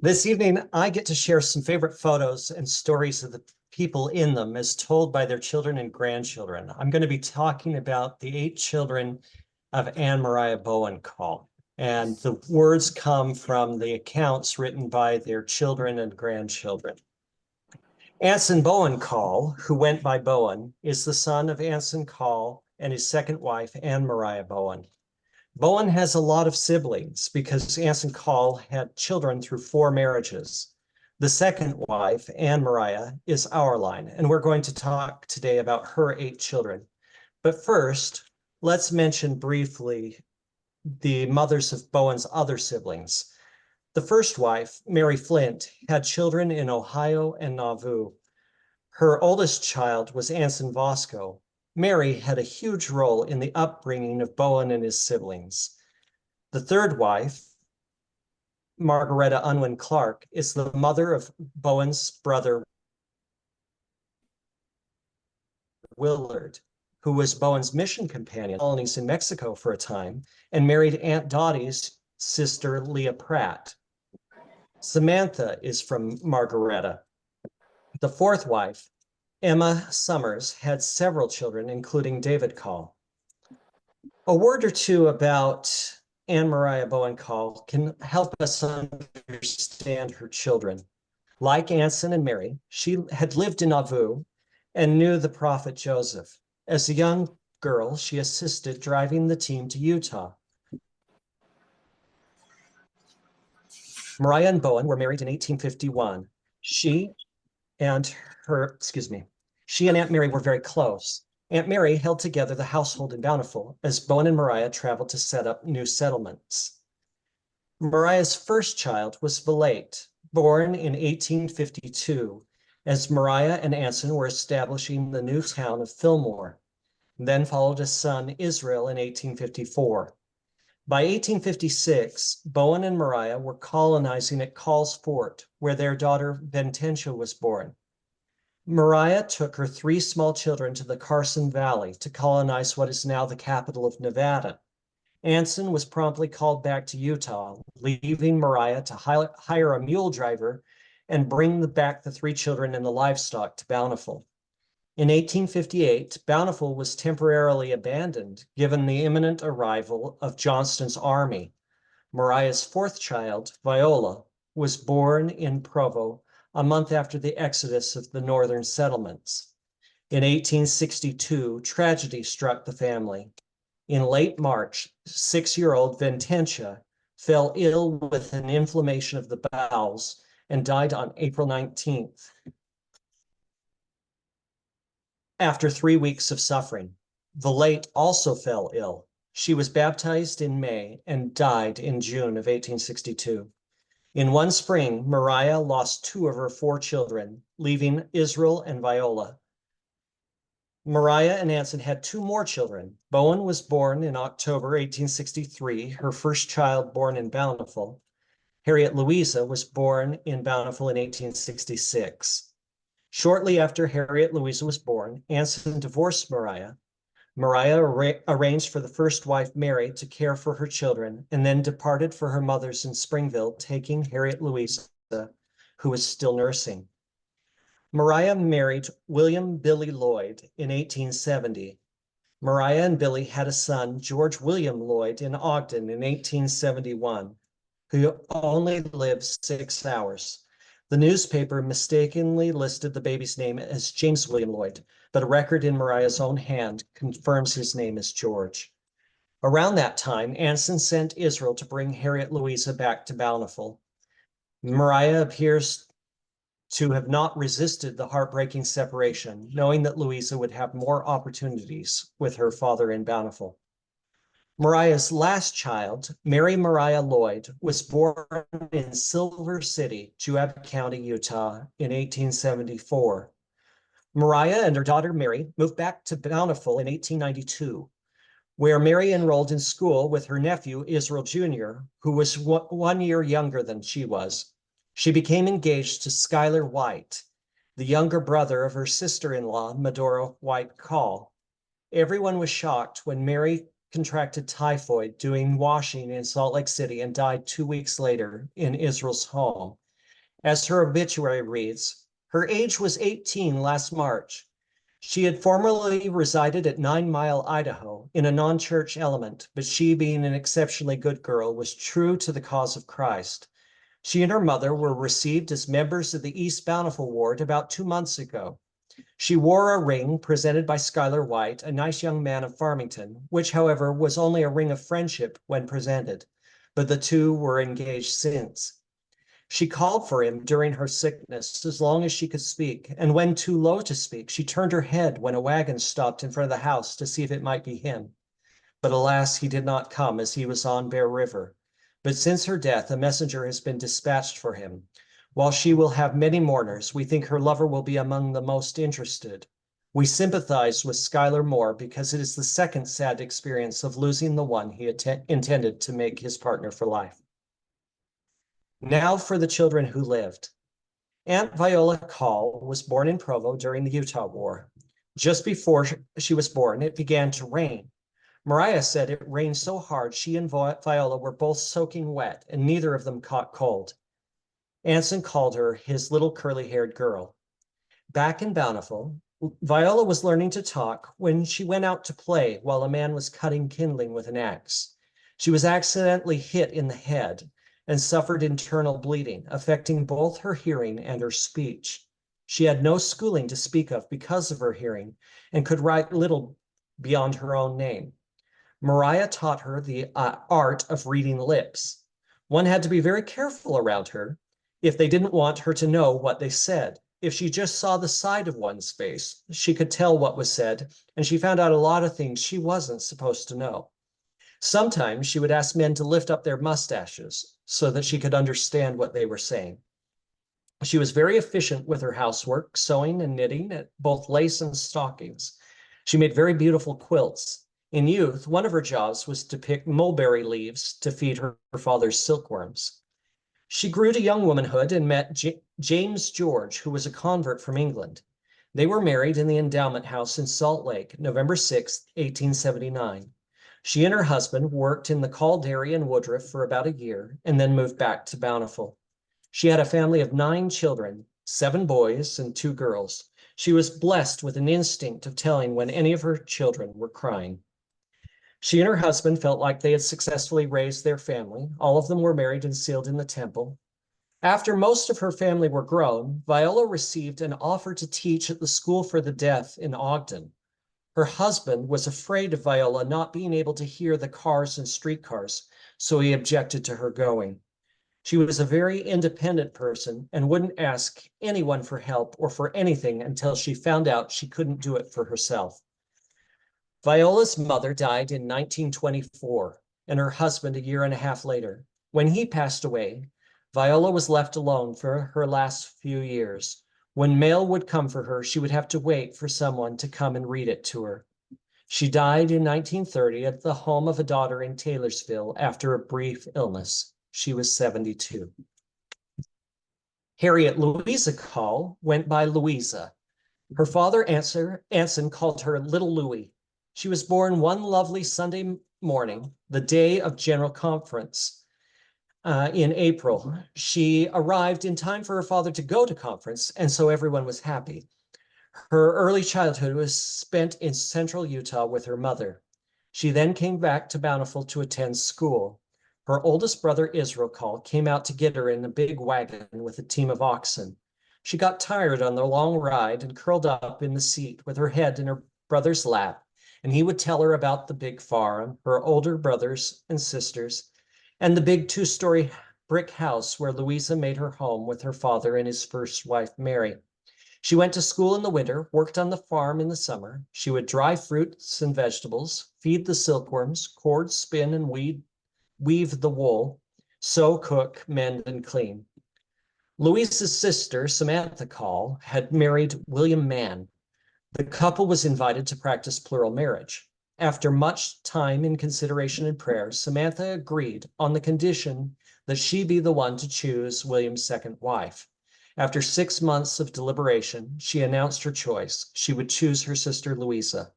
This evening, I get to share some favorite photos and stories of the people in them as told by their children and grandchildren. I'm going to be talking about the 8 children of Mariah Bowen Call. And the words come from the accounts written by their children and grandchildren. Anson Bowen Call, who went by Bowen, is the son of Anson Call and his second wife, Mariah Bowen. Bowen has a lot of siblings because Anson Call had children through 4 marriages. The second wife, Mariah, is our line, and we're going to talk today about her 8 children. But first, let's mention briefly the mothers of Bowen's other siblings. The first wife, Mary Flint, had children in Ohio and Nauvoo. Her oldest child was Anson Bosco. Mary had a huge role in the upbringing of Bowen and his siblings. The third wife, Margaretta Unwin Clark, is the mother of Bowen's brother, Willard, who was Bowen's mission companion in colonies in Mexico for a time and married Aunt Dottie's sister, Leah Pratt. Samantha is from Margaretta. The fourth wife, Emma Summers, had several children, including David Call. A word or two about Mariah Bowen Call can help us understand her children. Like Anson and Mary, she had lived in Nauvoo and knew the prophet Joseph. As a young girl, she assisted driving the team to Utah. Mariah and Bowen were married in 1851. She and Aunt Mary were very close. Aunt Mary held together the household in Bountiful as Bowen and Mariah traveled to set up new settlements. Mariah's first child was Viola, born in 1852, as Mariah and Anson were establishing the new town of Fillmore. Then followed a son, Israel, in 1854. By 1856, Bowen and Mariah were colonizing at Call's Fort, where their daughter Vententia was born. Mariah took her 3 small children to the Carson Valley to colonize what is now the capital of Nevada. Anson was promptly called back to Utah, leaving Mariah to hire a mule driver and bring back the 3 children and the livestock to Bountiful. In 1858, Bountiful was temporarily abandoned given the imminent arrival of Johnston's army. Mariah's 4th child, Viola, was born in Provo a month after the exodus of the northern settlements. In 1862, tragedy struck the family. In late March, 6-year-old Vententia fell ill with an inflammation of the bowels and died on April 19th. After 3 weeks of suffering, Viola also fell ill. She was baptized in May and died in June of 1862. In one spring, Mariah lost 2 of her 4 children, leaving Israel and Viola. Mariah and Anson had 2 more children. Bowen was born in October 1863, her first child born in Bountiful. Harriet Louisa was born in Bountiful in 1866. Shortly after Harriet Louisa was born, Anson divorced Mariah. Mariah arranged for the first wife, Mary, to care for her children, and then departed for her mother's in Springville, taking Harriet Louisa, who was still nursing. Mariah married William Billy Lloyd in 1870. Mariah and Billy had a son, George William Lloyd, in Ogden in 1871, who only lived 6 hours. The newspaper mistakenly listed the baby's name as James William Lloyd, but a record in Mariah's own hand confirms his name as George. Around that time, Anson sent Israel to bring Harriet Louisa back to Bountiful. Mariah appears to have not resisted the heartbreaking separation, knowing that Louisa would have more opportunities with her father in Bountiful. Mariah's last child, Mary Mariah Lloyd, was born in Silver City, Juab County, Utah, in 1874. Mariah and her daughter Mary moved back to Bountiful in 1892, where Mary enrolled in school with her nephew, Israel Jr., who was 1 year younger than she was. She became engaged to Schuyler White, the younger brother of her sister-in-law, Medora White Call. Everyone was shocked when Mary contracted typhoid doing washing in Salt Lake City and died 2 weeks later in Israel's home As her obituary reads, her age was 18 last March. She had formerly resided at 9 Mile, Idaho, in a non-church element, but she, being an exceptionally good girl, was true to the cause of Christ. She and her mother were received as members of the East Bountiful Ward about 2 months ago. She wore a ring presented by Schuyler White, a nice young man of Farmington, which, however, was only a ring of friendship when presented, but the two were engaged since. She called for him during her sickness as long as she could speak, and when too low to speak, she turned her head when a wagon stopped in front of the house to see if it might be him. But alas, he did not come, as he was on Bear River. But since her death, a messenger has been dispatched for him. While she will have many mourners, we think her lover will be among the most interested. We sympathize with Schuyler more because it is the second sad experience of losing the one he intended to make his partner for life. Now for the children who lived. Aunt Viola Call was born in Provo during the Utah War. Just before she was born, it began to rain. Mariah said it rained so hard she and Viola were both soaking wet, and neither of them caught cold. Anson called her his little curly-haired girl. Back in Bountiful, Viola was learning to talk when she went out to play while a man was cutting kindling with an axe. She was accidentally hit in the head and suffered internal bleeding, affecting both her hearing and her speech. She had no schooling to speak of because of her hearing and could write little beyond her own name. Mariah taught her the art of reading lips. One had to be very careful around her if they didn't want her to know what they said. If she just saw the side of one's face, she could tell what was said, and she found out a lot of things she wasn't supposed to know. Sometimes she would ask men to lift up their mustaches so that she could understand what they were saying. She was very efficient with her housework, sewing and knitting, both lace and stockings. She made very beautiful quilts. In youth, one of her jobs was to pick mulberry leaves to feed her father's silkworms. She grew to young womanhood and met James George, who was a convert from England. They were married in the Endowment House in Salt Lake, November 6, 1879. She and her husband worked in the Call Dairy in Woodruff for about a year and then moved back to Bountiful. She had a family of 9 children, 7 boys and 2 girls. She was blessed with an instinct of telling when any of her children were crying. She and her husband felt like they had successfully raised their family. All of them were married and sealed in the temple. After most of her family were grown, Viola received an offer to teach at the School for the Deaf in Ogden. Her husband was afraid of Viola not being able to hear the cars and streetcars, so he objected to her going. She was a very independent person and wouldn't ask anyone for help or for anything until she found out she couldn't do it for herself. Viola's mother died in 1924 and her husband a year and a half later. When he passed away, Viola was left alone for her last few years. When mail would come for her, she would have to wait for someone to come and read it to her. She died in 1930 at the home of a daughter in Taylorsville after a brief illness. She was 72. Harriet Louisa Call went by Louisa. Her father, Anson, called her Little Louie. She was born one lovely Sunday morning, the day of General Conference. In April. She arrived in time for her father to go to conference, and so everyone was happy. Her early childhood was spent in central Utah with her mother. She then came back to Bountiful to attend school. Her oldest brother, Israel Call, came out to get her in a big wagon with a team of oxen. She got tired on the long ride and curled up in the seat with her head in her brother's lap, and he would tell her about the big farm, her older brothers and sisters, and the big 2-story brick house where Louisa made her home with her father and his first wife, Mary. She went to school in the winter, worked on the farm in the summer. She would dry fruits and vegetables, feed the silkworms, cord, spin, and weave the wool, sew, cook, mend, and clean. Louisa's sister, Samantha Call, had married William Mann. The couple was invited to practice plural marriage. After much time in consideration and prayer, Samantha agreed on the condition that she be the one to choose William's second wife. After 6 months of deliberation, she announced her choice. She would choose her sister Louisa.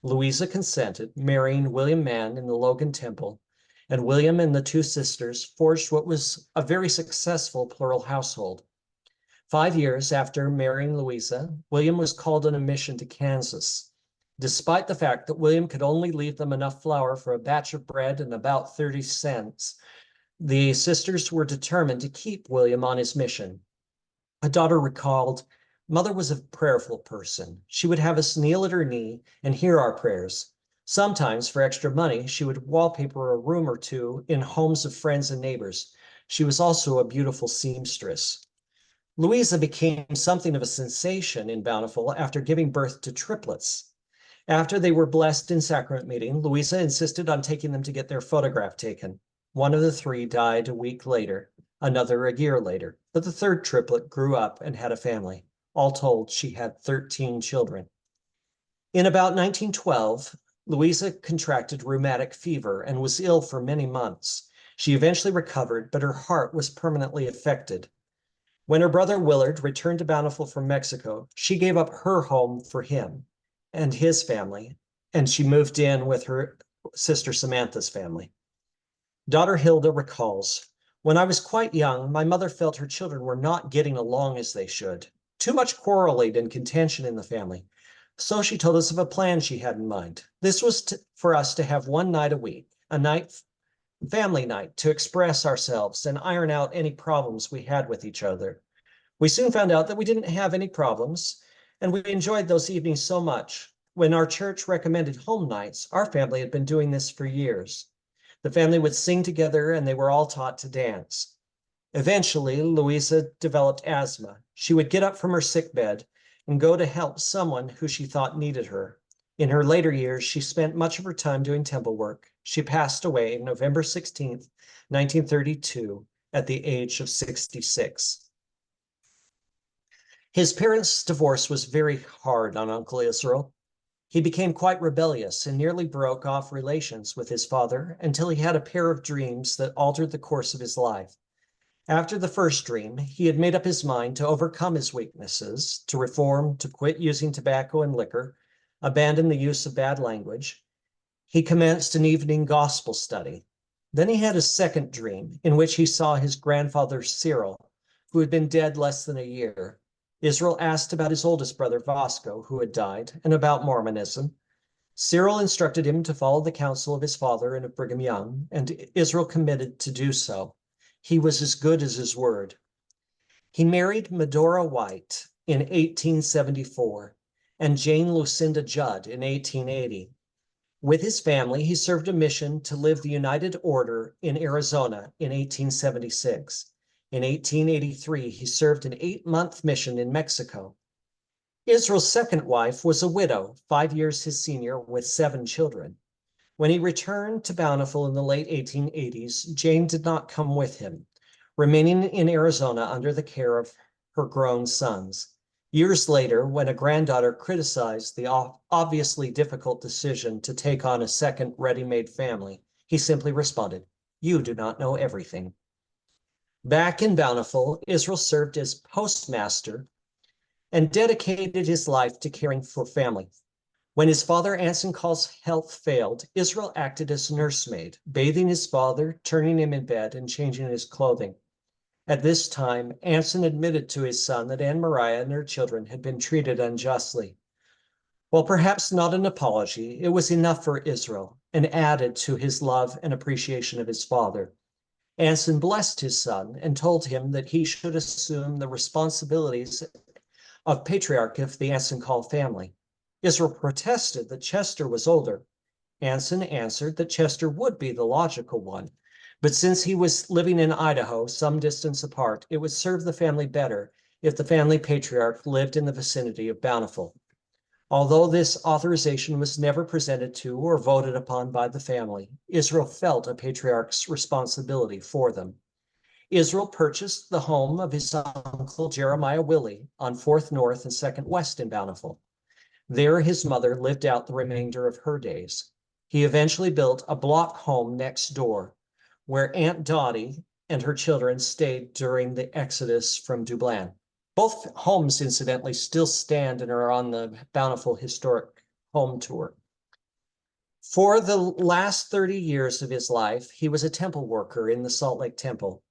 Louisa consented, marrying William Mann in the Logan Temple, and William and the 2 sisters forged what was a very successful plural household. 5 years after marrying Louisa, William was called on a mission to Kansas. Despite the fact that William could only leave them enough flour for a batch of bread and about 30 cents, the sisters were determined to keep William on his mission. A daughter recalled, "Mother was a prayerful person. She would have us kneel at her knee and hear our prayers. Sometimes, for extra money, she would wallpaper a room or two in homes of friends and neighbors. She was also a beautiful seamstress." Louisa became something of a sensation in Bountiful after giving birth to triplets. After they were blessed in sacrament meeting, Louisa insisted on taking them to get their photograph taken. One of the three died a week later, another a year later, but the third triplet grew up and had a family. All told, she had 13 children. In about 1912, Louisa contracted rheumatic fever and was ill for many months. She eventually recovered, but her heart was permanently affected. When her brother Willard returned to Bountiful from Mexico, she gave up her home for him and his family, and she moved in with her sister Samantha's family. Daughter Hilda recalls, "When I was quite young, my mother felt her children were not getting along as they should. Too much quarreling and contention in the family. So she told us of a plan she had in mind. This was for us to have one night a week, family night, to express ourselves and iron out any problems we had with each other. We soon found out that we didn't have any problems, and we enjoyed those evenings so much. When our church recommended home nights, our family had been doing this for years. The family would sing together, and they were all taught to dance. Eventually, Louisa developed asthma. She would get up from her sick bed and go to help someone who she thought needed her. In her later years, she spent much of her time doing temple work. She passed away November 16th, 1932, at the age of 66. His parents' divorce was very hard on Uncle Israel. He became quite rebellious and nearly broke off relations with his father until he had a pair of dreams that altered the course of his life. After the first dream, he had made up his mind to overcome his weaknesses, to reform, to quit using tobacco and liquor, abandon the use of bad language. He commenced an evening gospel study. Then he had a second dream in which he saw his grandfather Cyril, who had been dead less than a year. Israel asked about his oldest brother Vasco, who had died, and about Mormonism. Cyril instructed him to follow the counsel of his father and of Brigham Young, and Israel committed to do so. He was as good as his word. He married Medora White in 1874 and Jane Lucinda Judd in 1880. With his family, he served a mission to live the United Order in Arizona in 1876. In 1883, he served an 8-month mission in Mexico. Israel's second wife was a widow, 5 years his senior, with 7 children. When he returned to Bountiful in the late 1880s, Jane did not come with him, remaining in Arizona under the care of her grown sons. Years later, when a granddaughter criticized the obviously difficult decision to take on a second ready-made family, he simply responded, "You do not know everything." Back in Bountiful, Israel served as postmaster and dedicated his life to caring for family. When his father Anson Call's health failed, Israel acted as nursemaid, bathing his father, turning him in bed, and changing his clothing. At this time, Anson admitted to his son that Aunt Mariah and her children had been treated unjustly. While perhaps not an apology, it was enough for Israel and added to his love and appreciation of his father. Anson blessed his son and told him that he should assume the responsibilities of patriarch of the Anson Call family. Israel protested that Chester was older. Anson answered that Chester would be the logical one, but since he was living in Idaho, some distance apart, it would serve the family better if the family patriarch lived in the vicinity of Bountiful. Although this authorization was never presented to or voted upon by the family, Israel felt a patriarch's responsibility for them. Israel purchased the home of his uncle Jeremiah Willie on 4th North and 2nd West in Bountiful. There, his mother lived out the remainder of her days. He eventually built a block home next door, where Aunt Dottie and her children stayed during the exodus from Dublin. Both homes, incidentally, still stand and are on the Bountiful Historic Home Tour. For the last 30 years of his life, he was a temple worker in the Salt Lake Temple.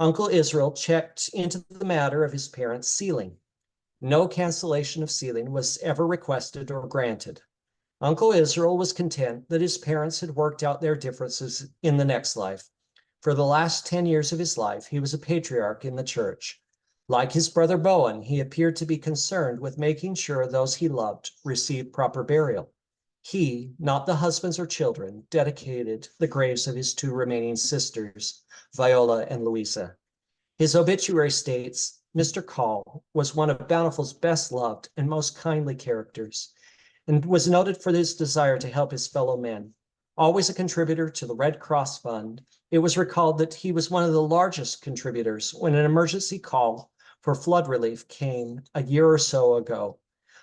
Uncle Israel checked into the matter of his parents' sealing. No cancellation of sealing was ever requested or granted. Uncle Israel was content that his parents had worked out their differences in the next life. For the last 10 years of his life, he was a patriarch in the church. Like his brother Bowen, he appeared to be concerned with making sure those he loved received proper burial. He, not the husbands or children, dedicated the graves of his two remaining sisters, Viola and Louisa. His obituary states, Mr. Call was one of Bountiful's best loved and most kindly characters, and was noted for his desire to help his fellow men. Always a contributor to the Red Cross Fund, it was recalled that he was one of the largest contributors when an emergency call for flood relief came a year or so ago.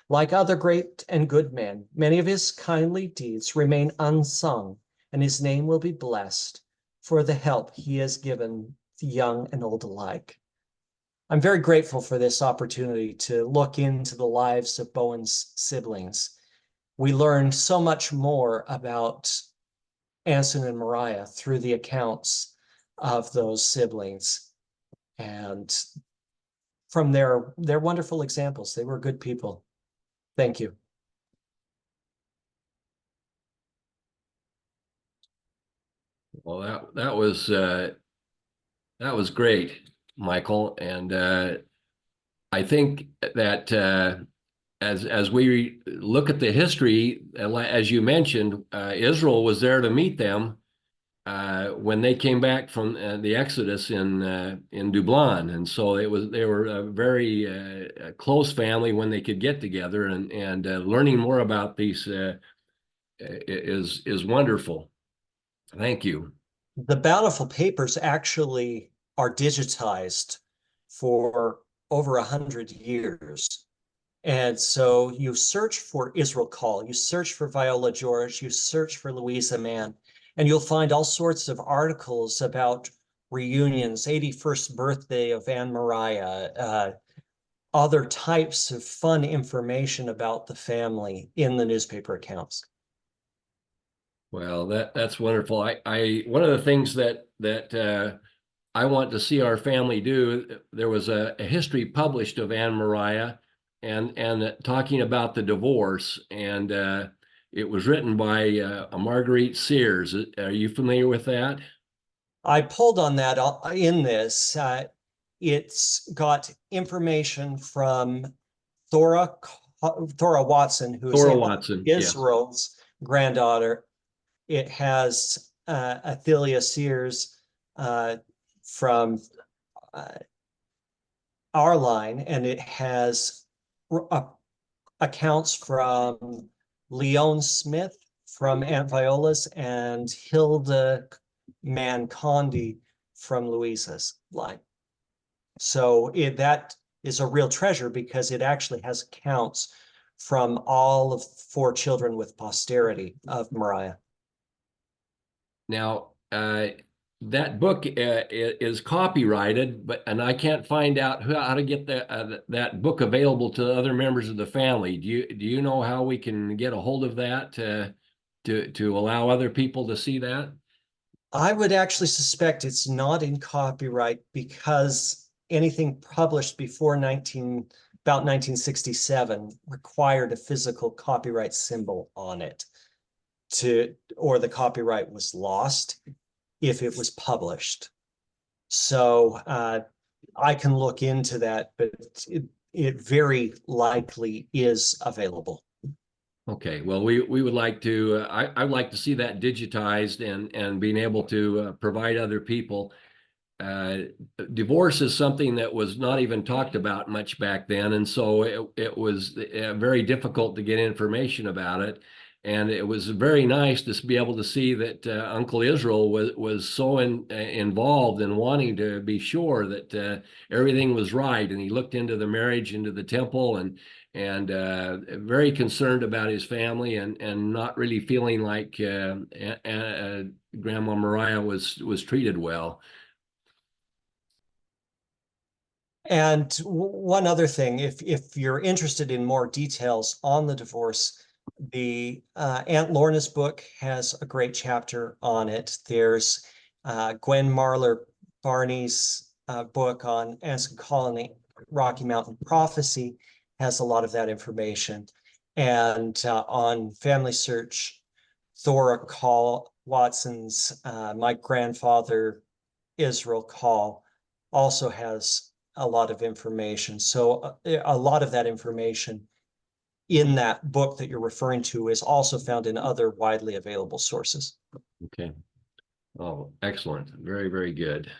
Like other great and good men, many of his kindly deeds remain unsung, and his name will be blessed for the help he has given the young and old alike. I'm very grateful for this opportunity to look into the lives of Bowen's siblings. We learned so much more about Anson and Mariah through the accounts of those siblings and from their wonderful examples. They were good people. Thank you. Well, that was great, Michael, and I think that as we look at the history, as you mentioned, Israel was there to meet them when they came back from the Exodus in Dublin, and so they were a very close family when they could get together, and learning more about these is wonderful. Thank you. The Bountiful Papers actually are digitized for over 100 years. And so you search for Israel Call, you search for Viola George, you search for Louisa Mann, and you'll find all sorts of articles about reunions, 81st birthday of Anne Mariah, other types of fun information about the family in the newspaper accounts. Well, that's wonderful. I one of the things that I want to see our family do. There was a history published of Anne Mariah, and talking about the divorce, and it was written by Marguerite Sears. Are you familiar with that? I pulled on that in this. It's got information from Thora Watson, who is Thora Watson, yes. Israel's granddaughter. It has Athelia Sears from our line, and it has accounts from Leon Smith from Aunt Viola's and Hilda Mann Condi from Louisa's line. So that is a real treasure because it actually has accounts from all of 4 children with posterity of Mariah. Now, that book is copyrighted, and I can't find out how to get that book available to other members of the family. Do you know how we can get a hold of that to allow other people to see that? I would actually suspect it's not in copyright because anything published before about 1967 required a physical copyright symbol on it or the copyright was lost if it was published. So I can look into that, but it very likely is available. Okay, well, we would like to, I'd like to see that digitized and being able to provide other people. Divorce is something that was not even talked about much back then, and so it was very difficult to get information about it. And it was very nice to be able to see that Uncle Israel was so involved in wanting to be sure that everything was right, and he looked into the marriage, into the temple, and very concerned about his family, and not really feeling like Grandma Mariah was treated well. And one other thing, if you're interested in more details on the divorce, the Aunt Lorna's book has a great chapter on it. There's Gwen Marler Barney's book on Anson Colony, Rocky Mountain Prophecy, has a lot of that information. And on Family Search, Thora Call Watson's My Grandfather Israel Call also has a lot of information. So a lot of that information in that book that you're referring to is also found in other widely available sources. Okay. Oh, excellent. Very, very good.